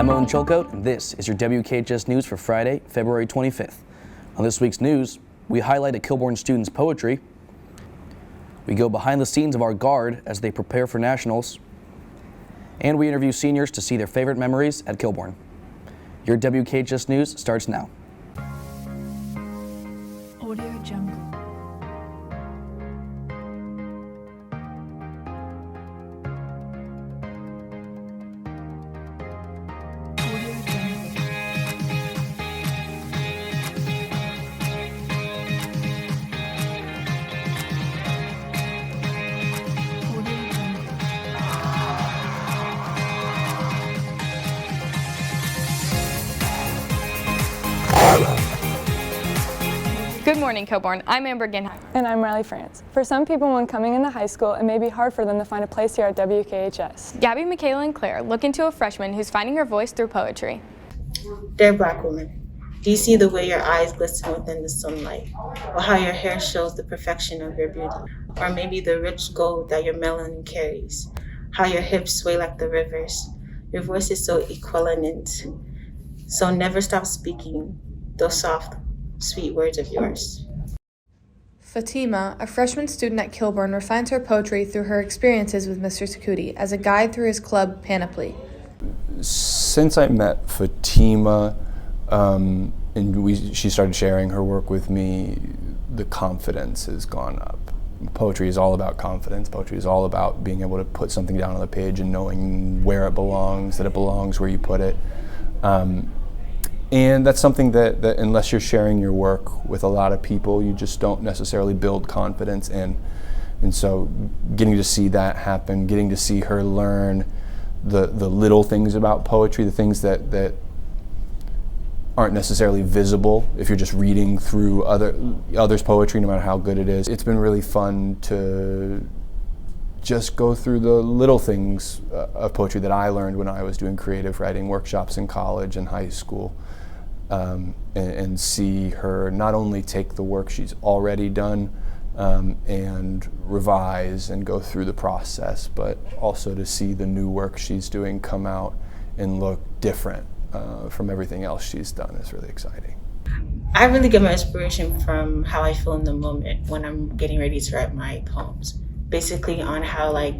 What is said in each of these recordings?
I'm Owen Chilcote, and this is your WKHS News for Friday, February 25th. On this week's news, we highlight a Kilbourne student's poetry. We go behind the scenes of our Guard as they prepare for nationals. And we interview seniors to see their favorite memories at Kilbourne. Your WKHS News starts now. Audio Jungle. Good morning, Kilbourne. I'm Amber Ginheimer. And I'm Riley France. For some people, when coming into high school, it may be hard for them to find a place here at WKHS. Gabby, Michaela, and Claire look into a freshman who's finding her voice through poetry. Dear Black woman, do you see the way your eyes glisten within the sunlight? Or how your hair shows the perfection of your beauty? Or maybe the rich gold that your melanin carries? How your hips sway like the rivers? Your voice is so equivalent. So never stop speaking those soft, sweet words of yours. Fatima, a freshman student at Kilbourne, refines her poetry through her experiences with Mr. Sakuti as a guide through his club, Panoply. Since I met Fatima she started sharing her work with me, the confidence has gone up. Poetry is all about confidence. Poetry is all about being able to put something down on the page and knowing where it belongs, that it belongs where you put it. And that's something that unless you're sharing your work with a lot of people, you just don't necessarily build confidence in. And so getting to see that happen, getting to see her learn the little things about poetry, the things that aren't necessarily visible if you're just reading through others' poetry, no matter how good it is. It's been really fun to just go through the little things of poetry that I learned when I was doing creative writing workshops in college and high school, and see her not only take the work she's already done and revise and go through the process, but also to see the new work she's doing come out and look different from everything else she's done is really exciting. I really get my inspiration from how I feel in the moment when I'm getting ready to write my poems. Basically on how, like,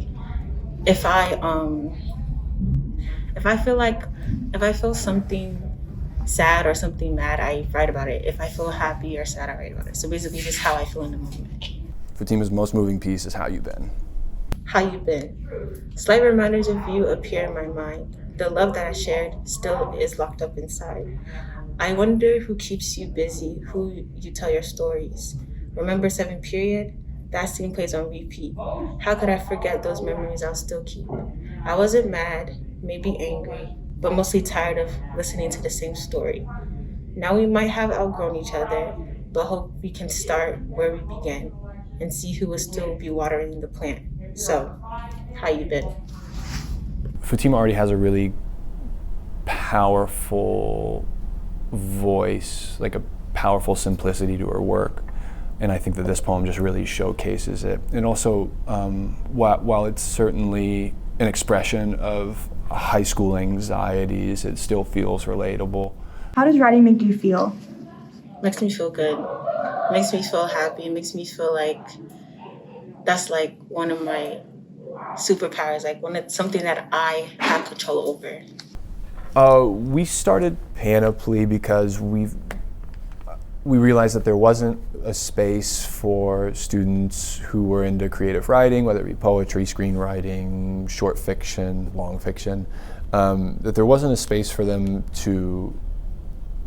if I feel something sad or something mad, I write about it. If I feel happy or sad, I write about it. So basically just how I feel in the moment. Fatima's most moving piece is How You Been. How you been? Slight reminders of you appear in my mind. The love that I shared still is locked up inside. I wonder who keeps you busy, who you tell your stories. Remember 7th period? That scene plays on repeat. How could I forget those memories I'll still keep? I wasn't mad, maybe angry, but mostly tired of listening to the same story. Now we might have outgrown each other, but hope we can start where we began and see who will still be watering the plant. So, how you been? Fatima already has a really powerful voice, like a powerful simplicity to her work. And I think that this poem just really showcases it. And also, while it's certainly an expression of high school anxieties, it still feels relatable. How does writing make you feel? Makes me feel good. Makes me feel happy. Makes me feel like that's like one of my superpowers, like something that I have control over. We started Panoply because we realized that there wasn't a space for students who were into creative writing, whether it be poetry, screenwriting, short fiction, long fiction, that there wasn't a space for them to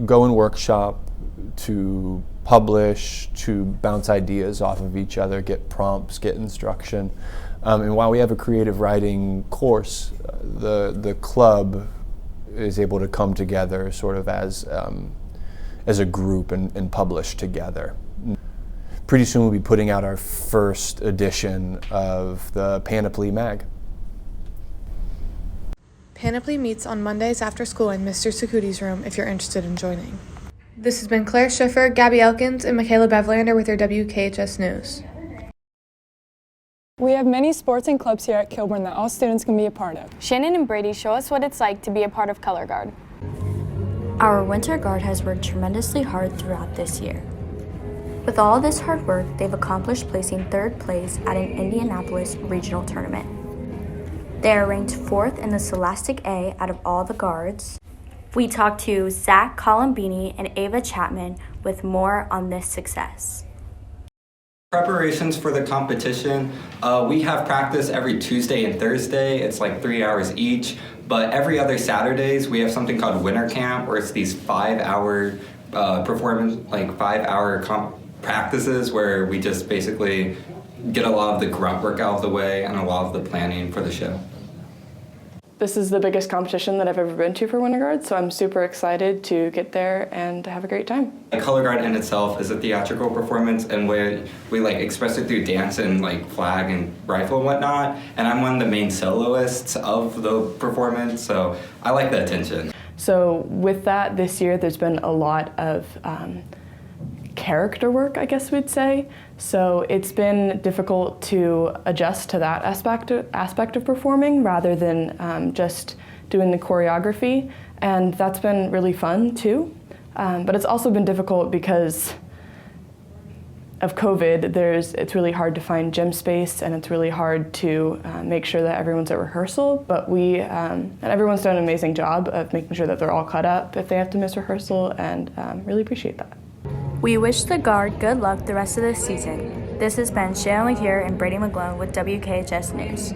go and workshop, to publish, to bounce ideas off of each other, get prompts, get instruction. And while we have a creative writing course, the club is able to come together sort of as a group and publish together. Pretty soon we'll be putting out our first edition of the Panoply mag. Panoply meets on Mondays after school in Mr. Sakuti's room if you're interested in joining. This has been Claire Schiffer, Gabby Elkins, and Michaela Bevlander with your WKHS News. We have many sports and clubs here at Kilbourne that all students can be a part of. Shannon and Brady show us what it's like to be a part of Color Guard. Our Winterguard has worked tremendously hard throughout this year. With all this hard work, they've accomplished placing 3rd place at an Indianapolis regional tournament. They are ranked 4th in the Scholastic A out of all the guards. We talked to Zach Colombini and Ava Chapman with more on this success. Preparations for the competition, we have practice every Tuesday and Thursday. It's like 3 hours each, but every other Saturdays we have something called Winter Camp, where it's these 5-hour performance, like 5-hour practices where we just basically get a lot of the grunt work out of the way and a lot of the planning for the show. This is the biggest competition that I've ever been to for Winterguard, so I'm super excited to get there and have a great time. Color Guard in itself is a theatrical performance, and we like express it through dance and like flag and rifle and whatnot. And I'm one of the main soloists of the performance, so I like the attention. So with that, this year there's been a lot of character work, I guess we'd say. So it's been difficult to adjust to that aspect of performing rather than just doing the choreography, and that's been really fun too. But it's also been difficult because of COVID. It's really hard to find gym space, and it's really hard to make sure that everyone's at rehearsal. But and everyone's done an amazing job of making sure that they're all caught up if they have to miss rehearsal, and really appreciate that. We wish the Guard good luck the rest of the season. This has been Shannon here and Brady McGlone with WKHS News.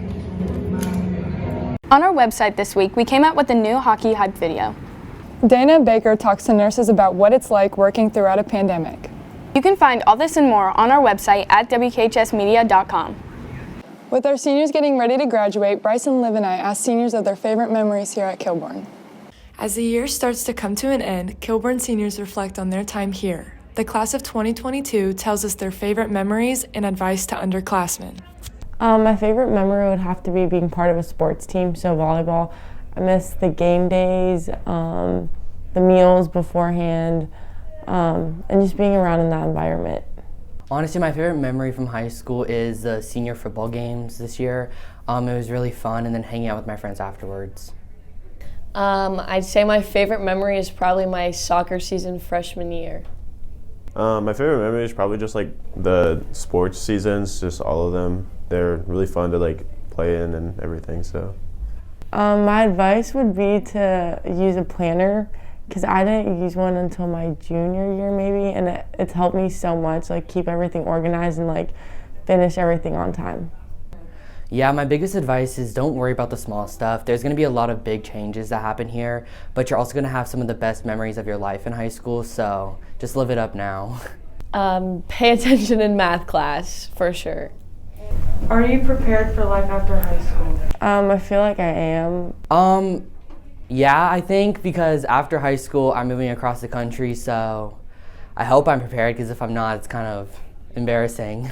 On our website this week, we came out with a new hockey hype video. Dana Baker talks to nurses about what it's like working throughout a pandemic. You can find all this and more on our website at WKHSmedia.com. With our seniors getting ready to graduate, Bryson, Liv, and I asked seniors of their favorite memories here at Kilbourne. As the year starts to come to an end, Kilbourne seniors reflect on their time here. The class of 2022 tells us their favorite memories and advice to underclassmen. My favorite memory would have to be being part of a sports team, so volleyball. I miss the game days, the meals beforehand, and just being around in that environment. Honestly, my favorite memory from high school is the senior football games this year. It was really fun, and then hanging out with my friends afterwards. I'd say my favorite memory is probably my soccer season freshman year. My favorite memory is probably just like the sports seasons, just all of them. They're really fun to like play in and everything. So, my advice would be to use a planner, because I didn't use one until my junior year maybe, and it's helped me so much, like keep everything organized and like finish everything on time. Yeah, my biggest advice is don't worry about the small stuff. There's going to be a lot of big changes that happen here, but you're also going to have some of the best memories of your life in high school, so just live it up now. Pay attention in math class, for sure. Are you prepared for life after high school? I feel like I am. Yeah, I think because after high school, I'm moving across the country, so I hope I'm prepared, because if I'm not, it's kind of embarrassing.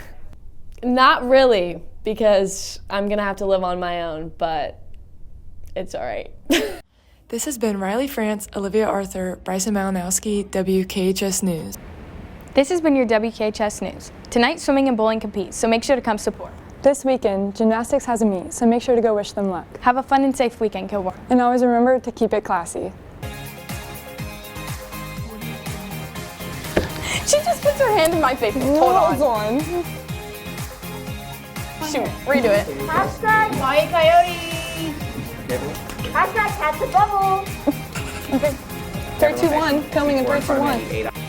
Not really, because I'm gonna have to live on my own, but it's all right. This has been Riley France, Olivia Arthur, Bryson Malinowski, WKHS News. This has been your WKHS News. Tonight, swimming and bowling compete, so make sure to come support. This weekend, gymnastics has a meet, so make sure to go wish them luck. Have a fun and safe weekend, Kilbourne. And always remember to keep it classy. She just puts her hand in my face. Hold on. Shoot, redo it. Hashtag Quiet Coyote. Hashtag catch a bubble. Okay. 3, 2, 1. Filming in 3, 2, 1.